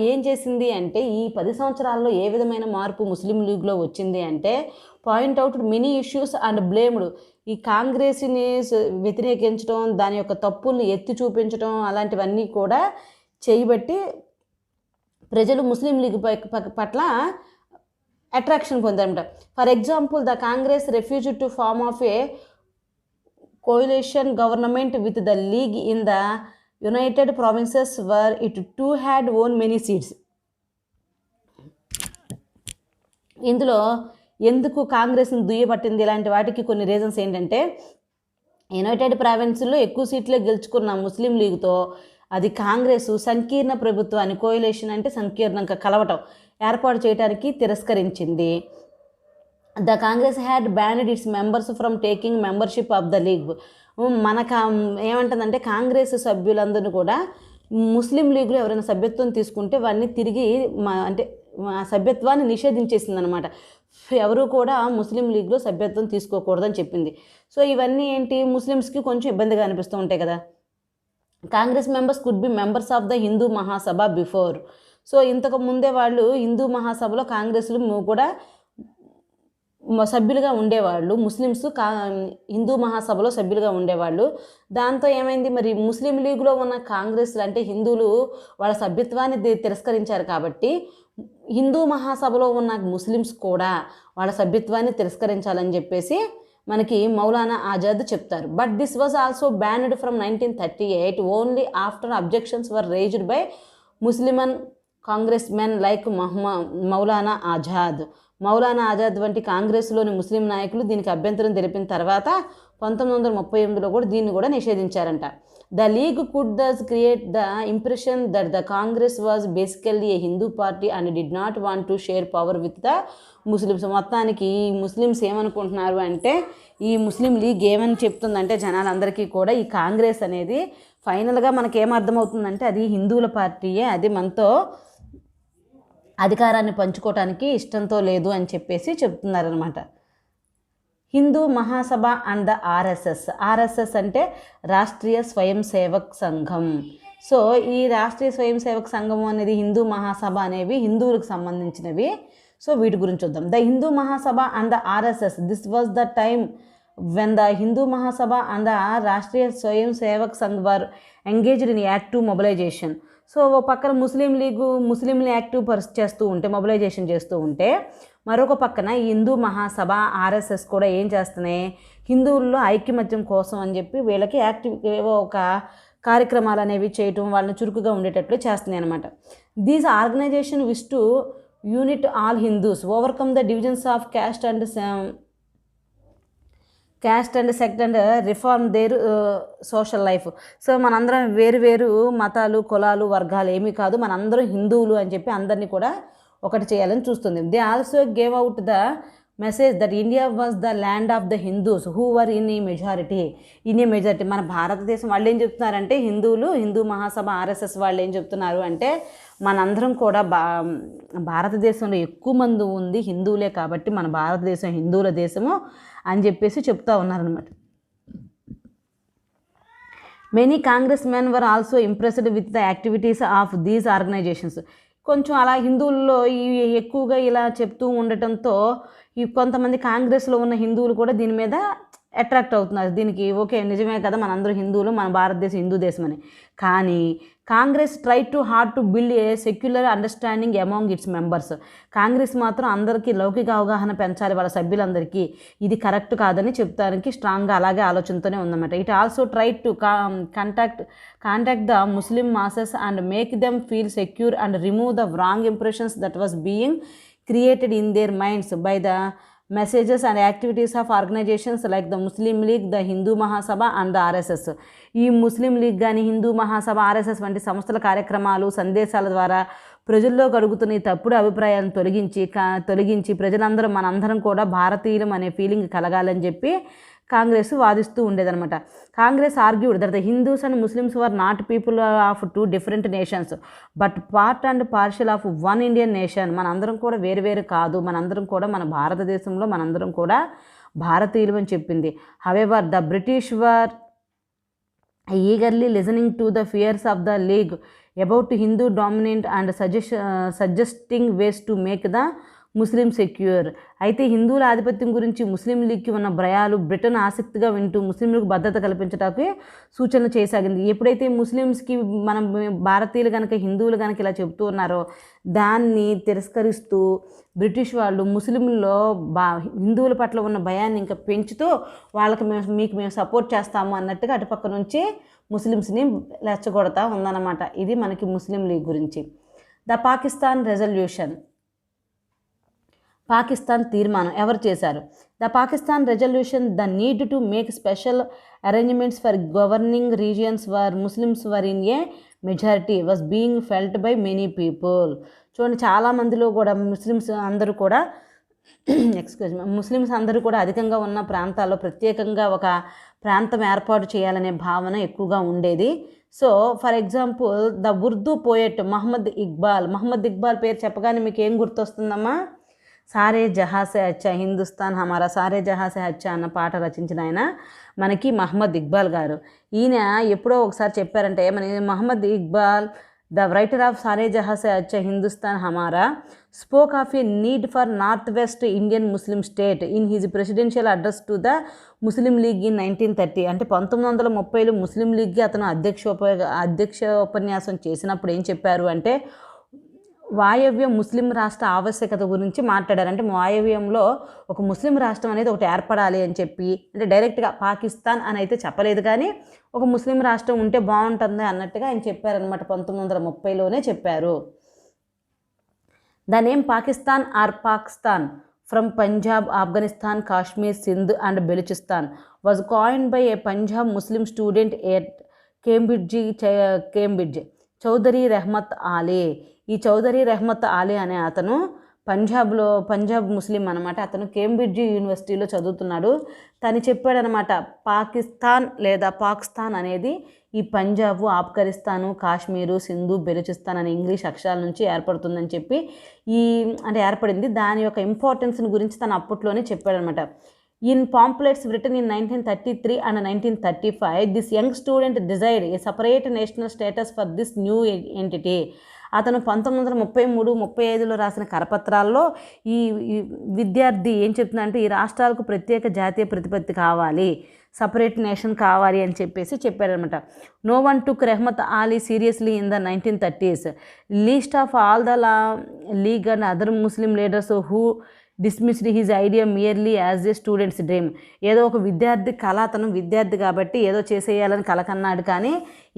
ఏం చేసింది అంటే ఈ 10 సంవత్సరాల్లో ఏ విధమైన మార్పు ముస్లిం లీగ్లో వచ్చింది అంటే point out many issues and blamed, ఈ కాంగ్రెస్ని వ్యతిరేకించడం, దాని యొక్క తప్పుల్ని ఎత్తి చూపించడం అలాంటివన్నీ కూడా చేయబట్టి ప్రజలు ముస్లిం లీగ్ పట్ల అట్రాక్షన్ పొందారన్నమాట. For example, the Congress refused to form of a coalition government with the league in the United Provinces where it too had won many seats. ఇందులో ఎందుకు కాంగ్రెస్ని దుయ్యబట్టింది ఇలాంటి వాటికి కొన్ని రీజన్స్ ఏంటంటే, యునైటెడ్ ప్రావిన్స్లో ఎక్కువ సీట్లే గెలుచుకున్న ముస్లిం లీగ్తో అది కాంగ్రెస్ సంకీర్ణ ప్రభుత్వాన్ని, కోalition అంటే సంకీర్ణంగా కలవటం, ఏర్పాటు చేయడానికి తిరస్కరించింది. The Congress had banned its members from taking membership of the league. మనకు ఏమంటుందంటే కాంగ్రెస్ సభ్యులందరూ కూడా ముస్లిం లీగ్లో ఎవరైనా సభ్యత్వం తీసుకుంటే వారిని తిరిగి అంటే ఆ సభ్యత్వాన్ని నిషేధించేసిందనమాట. ఎవరు కూడా ముస్లిం లీగ్లో సభ్యత్వం తీసుకోకూడదని చెప్పింది. సో ఇవన్నీ ఏంటి, ముస్లిమ్స్కి కొంచెం ఇబ్బందిగా అనిపిస్తూ ఉంటాయి కదా. Congress members could be members of the Hindu Mahasabha before. So ఇంతకు ముందే వాళ్ళు హిందూ మహాసభలో కాంగ్రెస్లు కూడా సభ్యులుగా ఉండేవాళ్ళు. ముస్లిమ్స్ హిందూ మహాసభలో సభ్యులుగా ఉండేవాళ్ళు. దాంతో ఏమైంది, మరి ముస్లిం లీగ్లో ఉన్న కాంగ్రెస్లు అంటే హిందువులు వాళ్ళ సభ్యత్వాన్ని తిరస్కరించారు కాబట్టి హిందూ మహాసభలో ఉన్న ముస్లిమ్స్ కూడా వాళ్ళ సభ్యత్వాన్ని తిరస్కరించాలని చెప్పేసి మనకి మౌలానా ఆజాద్ చెప్తారు. But this was also banned from 1938 only after objections were raised by Muslim Congress men like Maulana Azad. Maulana Azad వంటి కాంగ్రెస్లోని ముస్లిం నాయకులు దీనికి అభ్యంతరం తెలిపిన తర్వాత 1938లో కూడా దీన్ని కూడా నిషేధించారంట. The League could thus create the impression that the Congress was basically a Hindu party and did not want to share power with the Muslims. మొత్తానికి ఈ ముస్లిమ్స్ ఏమనుకుంటున్నారు అంటే, ఈ ముస్లిం లీగ్ ఏమని చెప్తుందంటే జనాలందరికీ కూడా ఈ కాంగ్రెస్ అనేది ఫైనల్గా మనకేమర్థమవుతుందంటే అది హిందువుల పార్టీయే, అది మనతో అధికారాన్ని పంచుకోవటానికి ఇష్టంతో లేదు అని చెప్పేసి చెప్తున్నారనమాట. Hindu Mahasabha and the RSS అంటే రాష్ట్రీయ స్వయం సేవక్ సంఘం. సో ఈ రాష్ట్రీయ స్వయం సేవక్ సంఘం అనేది హిందూ మహాసభ అనేవి హిందువులకు సంబంధించినవి. సో వీటి గురించి చూద్దాం. The Hindu Mahasabha and the RSS, this was the time when the Hindu Mahasabha and the Rashtriya Swayam Sevak Sangh were engaged in active mobilisation. So ఓ పక్కన ముస్లింని యాక్టివ్ చేస్తూ ఉంటే, మొబిలైజేషన్ చేస్తూ ఉంటే, మరొక పక్కన ఈ హిందూ మహాసభ ఆర్ఎస్ఎస్ కూడా ఏం చేస్తున్నాయి, హిందువుల్లో ఐక్యమత్యం కోసం అని చెప్పి వీళ్ళకి ఏవో ఒక కార్యక్రమాలు అనేవి చేయటం, వాళ్ళని చురుకుగా ఉండేటట్లు చేస్తున్నాయి అనమాట. These organisation wish to unite all Hindus, overcome the divisions of caste and sect and reform their social life. So మనందరం వేరు మతాలు, కులాలు, వర్గాలు ఏమీ కాదు, మనందరం హిందువులు అని చెప్పి అందరినీ కూడా ఒకటి చేయాలని చూస్తుంది. They also gave out the message that India was the land of the Hindus who were in a majority. మన భారతదేశం వాళ్ళు ఏం చెప్తున్నారంటే, హిందూ మహాసభ ఆర్ఎస్ఎస్ వాళ్ళు ఏం చెప్తున్నారు అంటే, మనందరం కూడా భారతదేశంలో ఎక్కువ మంది ఉంది హిందువులే కాబట్టి మన భారతదేశం హిందువుల దేశము అని చెప్పేసి చెప్తా ఉన్నారనమాట. Many Congress men were also impressed with the activities of these organisations. కొంచెం అలా హిందువుల్లో ఎక్కువగా ఇలా చెప్తూ ఉండటంతో ఈ కొంతమంది కాంగ్రెస్లో ఉన్న హిందువులు కూడా దీని మీద అట్రాక్ట్ అవుతున్నారు. దీనికి ఓకే నిజమే కదా, మనందరూ హిందువులు, మన భారతదేశం హిందూ దేశం అని. కానీ Congress try to hard to build a secular understanding among its members. Congress మాత్రం అందరికీ లౌకిక అవగాహన పెంచాలి, వాళ్ళ సభ్యులందరికీ ఇది కరెక్ట్ కాదని చెప్తానికి స్ట్రాంగ్గా అలాగే ఆలోచనతోనే ఉందన్నమాట. It also try to contact the Muslim masses and make them feel secure and remove the wrong impressions that was being created in their minds by the messages and activities of organisations like the Muslim League, the Hindu Mahasabha and the RSS. ఈ Muslim league కానీ, Hindu Mahasabha, RSS వంటి సంస్థల కార్యక్రమాలు, సందేశాల ద్వారా ప్రజల్లో కలుగుతున్న ఈ తప్పుడు అభిప్రాయాలను తొలగించి ప్రజలందరూ మనందరం కూడా భారతీయులం అనే ఫీలింగ్ కలగాలని చెప్పి కాంగ్రెస్ వాదిస్తూ ఉండేదన్నమాట. Congress argued that the Hindus and Muslims were not people of two different nations but part and partial of one Indian nation. మనందరం కూడా వేరు కాదు, మనందరం కూడా మన భారతదేశంలో మనందరం కూడా భారతీయులు అని చెప్పింది. However the British were eagerly listening to the fears of the league about Hindu dominant and suggesting ways to make the Muslim secure. అయితే హిందువుల ఆధిపత్యం గురించి ముస్లిం లీగ్కి ఉన్న భయాలు బ్రిటన్ ఆసక్తిగా వింటూ ముస్లింలకు భద్రత కల్పించడానికి సూచనలు చేయసాగింది. ఎప్పుడైతే ముస్లిమ్స్కి మనం భారతీయులు కనుక, హిందువులు కనుక ఇలా చెప్తూ ఉన్నారో దాన్ని తిరస్కరిస్తూ బ్రిటిష్ వాళ్ళు ముస్లింల్లో హిందువుల పట్ల ఉన్న భయాన్ని ఇంకా పెంచుతూ వాళ్ళకి మేము సపోర్ట్ చేస్తాము అన్నట్టుగా అటుపక్క నుంచి ముస్లిమ్స్ని రెచ్చగొడతా ఉందన్నమాట. ఇది మనకి ముస్లిం లీగ్ గురించి. ద పాకిస్తాన్ రెజల్యూషన్, పాకిస్తాన్ తీర్మానం ఎవరు చేశారు? The Pakistan resolution the need to make special arrangements for governing regions were Muslims were in a majority was being felt by many people. చూడండి, చాలామందిలో కూడా ముస్లిమ్స్ అందరూ కూడా అధికంగా ఉన్న ప్రాంతాల్లో ప్రత్యేకంగా ఒక ప్రాంతం ఏర్పాటు చేయాలనే భావన ఎక్కువగా ఉండేది. So for example the Urdu poet Muhammad Iqbal పేరు చెప్పగానే మీకు ఏం గుర్తొస్తుందమ్మా? సారే జహాసే అచ్చా, హిందుస్థాన్ హమారా, సారే జహాసే అచ్చా అన్న పాట రచించిన ఆయన మనకి మహమ్మద్ ఇక్బాల్ గారు. ఈయన ఎప్పుడో ఒకసారి చెప్పారంటే మన Mohammad Iqbal, the writer of Saare జహాసే Achha Hindustan Hamara, spoke of a need for north west Indian Muslim state in his presidential address to the Muslim League in 1930. అంటే 1930లో ముస్లిం లీగ్కి అతను అధ్యక్ష ఉపన్యాసం చేసినప్పుడు ఏం చెప్పారు అంటే వాయవ్య ముస్లిం రాష్ట్ర ఆవశ్యకత గురించి మాట్లాడారు. అంటే వాయవ్యంలో ఒక ముస్లిం రాష్ట్రం అనేది ఒకటి ఏర్పడాలి అని చెప్పి, అంటే డైరెక్ట్గా పాకిస్తాన్ అని అయితే చెప్పలేదు కానీ ఒక ముస్లిం రాష్ట్రం ఉంటే బాగుంటుంది అన్నట్టుగా ఆయన చెప్పారనమాట. 1930లోనే చెప్పారు. The name Pakistan or Pakistan from Punjab, Afghanistan, Kashmir, Sindh and Baluchistan was coined by a Punjab Muslim student at Cambridge Chaudhry Rahmat Ali. ఈ చౌదరి రెహ్మత్ ఆలీ అనే అతను పంజాబ్ ముస్లిం అనమాట. అతను కేంబ్రిడ్జ్ యూనివర్సిటీలో చదువుతున్నాడు. తను చెప్పాడనమాట పాకిస్తాన్ లేదా పాకిస్తాన్ అనేది ఈ పంజాబ్, ఆఫ్ఘనిస్తాను, కాశ్మీరు, సింధు, బెలూచిస్తాన్ అనే ఇంగ్లీష్ అక్షరాల నుంచి ఏర్పడుతుందని చెప్పి ఏర్పడింది. దాని యొక్క ఇంపార్టెన్స్ని గురించి తను అప్పట్లోనే చెప్పాడనమాట. In pamphlets return in 1933 and 1935 this young student desired A separate national status for this new entity. అతను 1933-35లో రాసిన కరపత్రాల్లో ఈ విద్యార్థి ఏం చెప్తుందంటే ఈ రాష్ట్రాలకు ప్రత్యేక జాతీయ ప్రతిపత్తి కావాలి, సపరేట్ నేషన్ కావాలి అని చెప్పారనమాట. No one took Rahmat Ali seriously in the 1930s. Least of all the League and other Muslim leaders who dismissed his idea merely as a student's dream. ఏదో ఒక విద్యార్థి కళ, అతను విద్యార్థి కాబట్టి ఏదో చేసేయాలని కళ కన్నాడు కానీ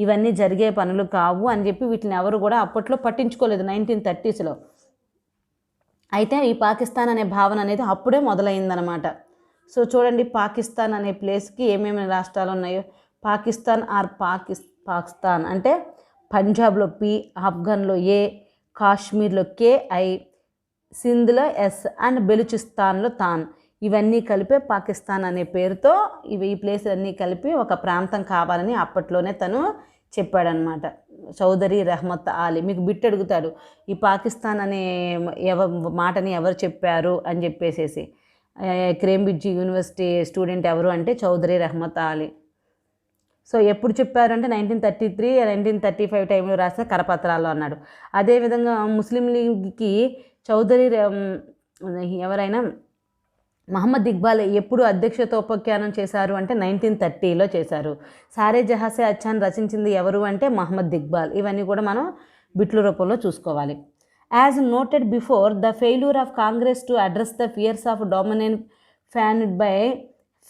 ఇవన్నీ జరిగే పనులు కావు అని చెప్పి వీటిని ఎవరు కూడా అప్పట్లో పట్టించుకోలేదు 1930sలో. అయితే ఈ పాకిస్తాన్ అనే భావన అనేది అప్పుడే మొదలైందనమాట. సో చూడండి పాకిస్తాన్ అనే ప్లేస్కి ఏమేమి రాష్ట్రాలు ఉన్నాయో. పాకిస్తాన్ ఆర్ పాకిస్తాన్ అంటే పంజాబ్లో పి, ఆఫ్ఘన్లో ఏ, కాశ్మీర్లో KI, సింధ్లో S అండ్ బెలూచిస్తాన్లో తాన్. ఇవన్నీ కలిపే పాకిస్తాన్ అనే పేరుతో ఈ ప్లేస్ అన్నీ కలిపి ఒక ప్రాంతం కావాలని అప్పట్లోనే తను చెప్పాడనమాట చౌదరి రెహ్మత్ ఆలీ. మీకు బిట్ అడుగుతాడు ఈ పాకిస్తాన్ అనే మాటని ఎవరు చెప్పారు అని చెప్పేసి. కేంబ్రిడ్జ్ యూనివర్సిటీ స్టూడెంట్ ఎవరు అంటే చౌదరి రెహ్మత్ ఆలీ. సో ఎప్పుడు చెప్పారు అంటే 1933-1935 టైంలో రాసిన కరపత్రాల్లో అన్నాడు. అదేవిధంగా ముస్లిం లీగ్కి చౌదరి ఎవరైనా మహమ్మద్ ఇక్బాల్ ఎప్పుడు అధ్యక్షతోపాఖ్యానం చేశారు అంటే 1930లో చేశారు. సారే జహాసే అచ్చాని రచించింది ఎవరు అంటే మహమ్మద్ ఇక్బాల్. ఇవన్నీ కూడా మనం బిట్ల రూపంలో చూసుకోవాలి. As noted before, the failure of Congress to address the fears of dominant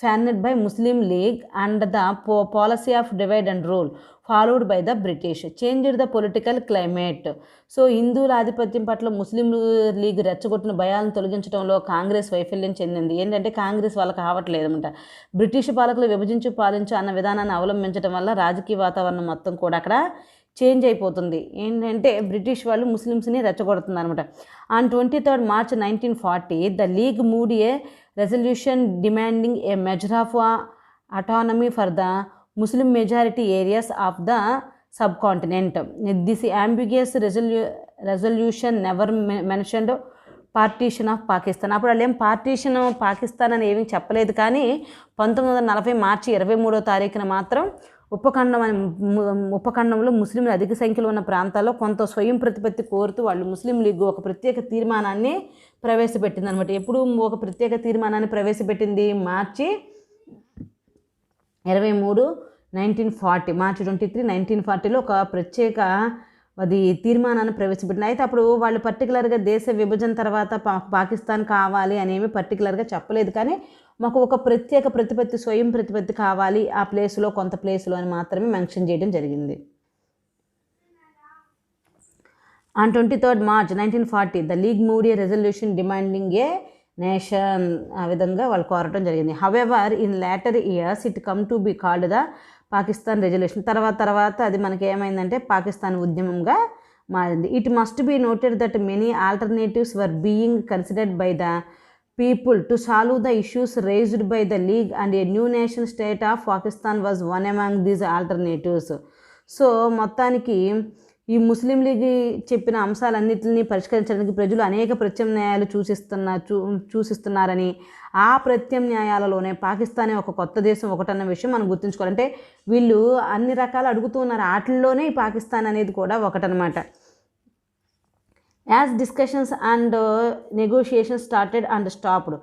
fanned by Muslim League and the policy of divide and rule followed by the British changed the political climate. So హిందువుల ఆధిపత్యం పట్ల ముస్లిం league రెచ్చగొట్టిన భయాలను తొలగించడంలో Congress వైఫల్యం చెందింది. ఏంటంటే కాంగ్రెస్ వాళ్ళకి కావట్లేదు అనమాట. British పాలకులు విభజించు అన్న విధానాన్ని అవలంబించడం వల్ల రాజకీయ వాతావరణం మొత్తం కూడా అక్కడ చేంజ్ అయిపోతుంది. ఏంటంటే బ్రిటిష్ వాళ్ళు ముస్లిమ్స్ని రెచ్చగొడుతుంది అనమాట. On 23rd March 1940 the league mood A resolution demanding A measure of autonomy for the Muslim majority areas of the subcontinent. This ambiguous resolution never mentioned partition of Pakistan. అప్పుడు వాళ్ళు ఏం పార్టీషన్ పాకిస్తాన్ అని ఏమీ చెప్పలేదు కానీ 1940 మార్చి 23వ తారీఖున మాత్రం ఉపఖండంలో ముస్లింలు అధిక సంఖ్యలో ఉన్న ప్రాంతాల్లో కొంత స్వయం ప్రతిపత్తి కోరుతూ వాళ్ళు ముస్లిం లీగ్ ఒక ప్రత్యేక తీర్మానాన్ని ప్రవేశపెట్టింది అనమాట. ఎప్పుడు ఒక ప్రత్యేక తీర్మానాన్ని ప్రవేశపెట్టింది మార్చి 23, 1940 మార్చి 23, 1940లో ఒక ప్రత్యేక తీర్మానాన్ని ప్రవేశపెట్టింది. అయితే అప్పుడు వాళ్ళు పర్టికులర్గా దేశ విభజన తర్వాత పాకిస్తాన్ కావాలి అనేవి పర్టికులర్గా చెప్పలేదు కానీ మాకు ఒక ప్రత్యేక ప్రతిపత్తి స్వయం ప్రతిపత్తి కావాలి ఆ ప్లేస్లో కొంత ప్లేస్లో అని మాత్రమే మెన్షన్ చేయడం జరిగింది. On 23rd March 1940 the league mood A resolution demanding A nation. ఆ విధంగా వాళ్ళు కోరటం జరిగింది. However in later years it come to be called the Pakistan resolution. తర్వాత అది మనకి ఏమైందంటే పాకిస్తాన్ ఉద్యమంగా మారింది. It must be noted that many alternatives were being considered by the people to solve the issues raised by the league and a new nation state of Pakistan was one among these alternatives. So మొత్తానికి ఈ Muslim league చెప్పిన అంశాలన్నింటినీ పరిష్కరించడానికి ప్రజలు అనేక ప్రత్యామ్నాయాలు చూసిస్తున్నారని, ఆ ప్రత్యామ్నాయాలలోనే పాకిస్తానే ఒక కొత్త దేశం ఒకటన్న విషయం మనం గుర్తుంచుకోవాలి. అంటే వీళ్ళు అన్ని రకాలు అడుగుతున్నారు, వాటిల్లోనే ఈ పాకిస్తాన్ అనేది కూడా ఒకటనమాట. As discussions and negotiations started and stopped,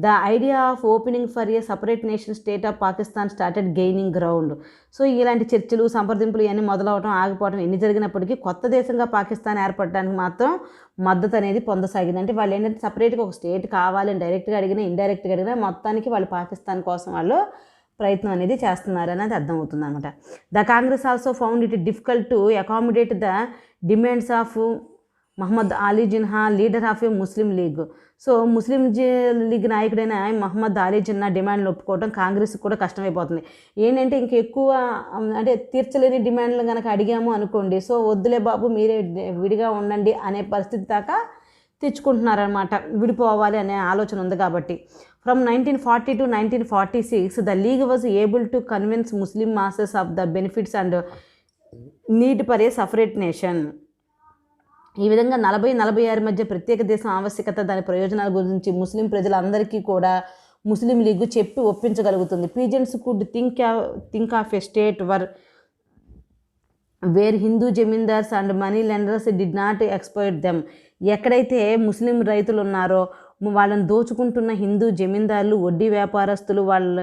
the idea of opening for a separate nation state of Pakistan started gaining ground. So ఇలాంటి చర్చలు సంప్రదింపులు ఇవన్నీ మొదలవడం ఆగిపోవడం ఎన్ని జరిగినప్పటికీ కొత్త దేశంగా పాకిస్తాన్ ఏర్పడడానికి మాత్రం మద్దతు అనేది పొందసాగింది. అంటే వాళ్ళు ఏంటంటే సపరేట్గా ఒక స్టేట్ కావాలని డైరెక్ట్గా అడిగినా ఇండైరెక్ట్గా అడిగినా మొత్తానికి వాళ్ళు పాకిస్తాన్ కోసం వాళ్ళు ప్రయత్నం అనేది చేస్తున్నారు అనేది అర్థమవుతుంది అనమాట. The Congress also found it difficult to accommodate the demands of Mohammad Ali Jinnah, leader of a Muslim League. So Muslim League నాయకుడైన మహమ్మద్ అలీ జిన్నా డిమాండ్లు ఒప్పుకోవడం కాంగ్రెస్కి కూడా కష్టమైపోతుంది. ఏంటంటే ఇంక ఎక్కువ అంటే తీర్చలేని డిమాండ్లు కనుక అడిగాము అనుకోండి, సో వద్దులే బాబు మీరే విడిగా ఉండండి అనే పరిస్థితి దాకా తెచ్చుకుంటున్నారనమాట, విడిపోవాలి అనే ఆలోచన ఉంది కాబట్టి. From 1940 to 1946 the league was able to convince Muslim masses of the benefits and need for a separate nation. ఈ విధంగా 40-46 మధ్య ప్రత్యేక దేశం ఆవశ్యకత, దాని ప్రయోజనాల గురించి ముస్లిం ప్రజలందరికీ కూడా ముస్లిం లీగ్ చెప్పి ఒప్పించగలుగుతుంది. Peasants could think of a state where Hindu zamindars and money lenders did not exploit them. ఎక్కడైతే ముస్లిం రైతులు ఉన్నారో వాళ్ళని దోచుకుంటున్న హిందూ జమీందారులు, వడ్డీ వ్యాపారస్తులు వాళ్ళు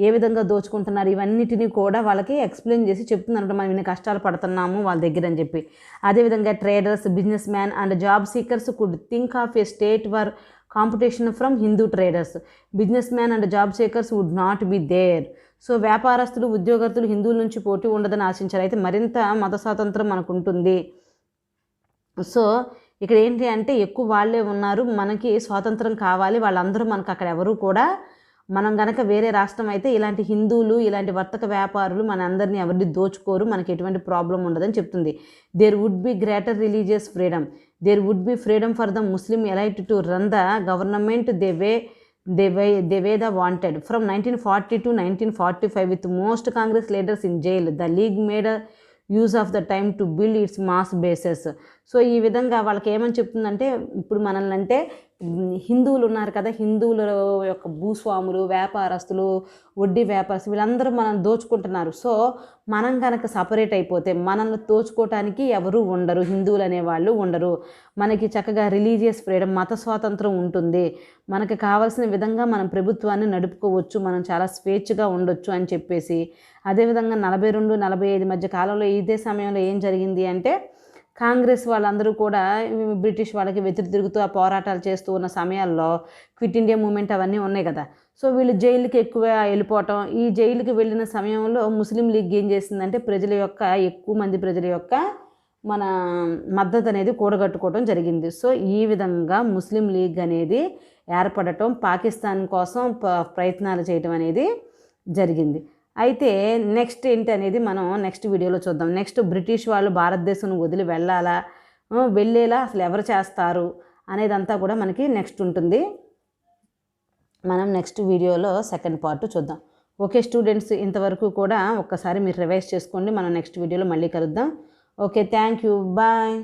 ఏ విధంగా దోచుకుంటున్నారు ఇవన్నిటిని కూడా వాళ్ళకి ఎక్స్ప్లెయిన్ చేసి చెప్తున్నారు, మనం ఇన్ని కష్టాలు పడుతున్నాము వాళ్ళ దగ్గర అని చెప్పి. అదేవిధంగా traders, business man and job seekers could think of a state where competition from Hindu traders. Business man and job seekers would not be there. So వ్యాపారస్తులు, ఉద్యోగస్తులు హిందువుల నుంచి పోటీ ఉండదని ఆశించారు. అయితే మరింత మత స్వాతంత్రం మనకు ఉంటుంది. సో ఇక్కడ ఏంటి అంటే ఎక్కువ వాళ్ళే ఉన్నారు, మనకి స్వాతంత్రం కావాలి, వాళ్ళందరూ మనకు అక్కడ ఎవరు కూడా మనం గనక వేరే రాష్ట్రం అయితే ఇలాంటి హిందువులు, ఇలాంటి వర్తక వ్యాపారులు మన అందరినీ ఎవరిని దోచుకోరు, మనకి ఎటువంటి ప్రాబ్లం ఉండదని చెప్తుంది. There would be greater religious freedom, there would be freedom for the Muslim elite to run the government they way the wanted. From 1940 to 1945 with most Congress leaders in jail, the League made a use of the time to build its mass bases. So ఈ విధంగా వాళ్ళకి ఏమని చెప్తుందంటే, ఇప్పుడు మనల్ని అంటే హిందువులు ఉన్నారు కదా, హిందువుల యొక్క భూస్వాములు, వ్యాపారస్తులు, వడ్డీ వ్యాపారస్తులు వీళ్ళందరూ మనం దోచుకుంటున్నారు. సో మనం కనుక సపరేట్ అయిపోతే మనల్ని దోచుకోవటానికి ఎవరు ఉండరు, హిందువులు అనేవాళ్ళు ఉండరు. మనకి చక్కగా రిలీజియస్ ఫ్రీడమ్, మత స్వాతంత్రం ఉంటుంది, మనకి కావాల్సిన విధంగా మనం ప్రభుత్వాన్ని నడుపుకోవచ్చు, మనం చాలా స్వేచ్ఛగా ఉండొచ్చు అని చెప్పేసి. అదేవిధంగా 42-45 మధ్య కాలంలో ఇదే సమయంలో ఏం జరిగింది అంటే, కాంగ్రెస్ వాళ్ళందరూ కూడా బ్రిటిష్ వాళ్ళకి తిరుగుతూ ఆ పోరాటాలు చేస్తూ ఉన్న సమయాల్లో క్విట్ ఇండియా మూమెంట్ అవన్నీ ఉన్నాయి కదా. సో వీళ్ళు జైలుకి ఎక్కువ వెళ్ళిపోవటం, ఈ జైలుకి వెళ్ళిన సమయంలో ముస్లిం లీగ్ ఏం చేసిందంటే ఎక్కువ మంది ప్రజల యొక్క మన మద్దతు అనేది కూడగట్టుకోవడం జరిగింది. సో ఈ విధంగా ముస్లిం లీగ్ అనేది ఏర్పడటం, పాకిస్తాన్ కోసం ప్రయత్నాలు చేయటం అనేది జరిగింది. అయితే నెక్స్ట్ ఏంటి అనేది మనం నెక్స్ట్ వీడియోలో చూద్దాం. నెక్స్ట్ బ్రిటిష్ వాళ్ళు భారతదేశం వదిలి వెళ్ళేలా అసలు ఎవరు చేస్తారు అనేదంతా కూడా మనకి నెక్స్ట్ ఉంటుంది. మనం నెక్స్ట్ వీడియోలో సెకండ్ పార్ట్ చూద్దాం. ఓకే స్టూడెంట్స్, ఇంతవరకు కూడా ఒక్కసారి మీరు రివైజ్ చేసుకోండి. మనం నెక్స్ట్ వీడియోలో మళ్ళీ కలుద్దాం. Okay, thank you, bye.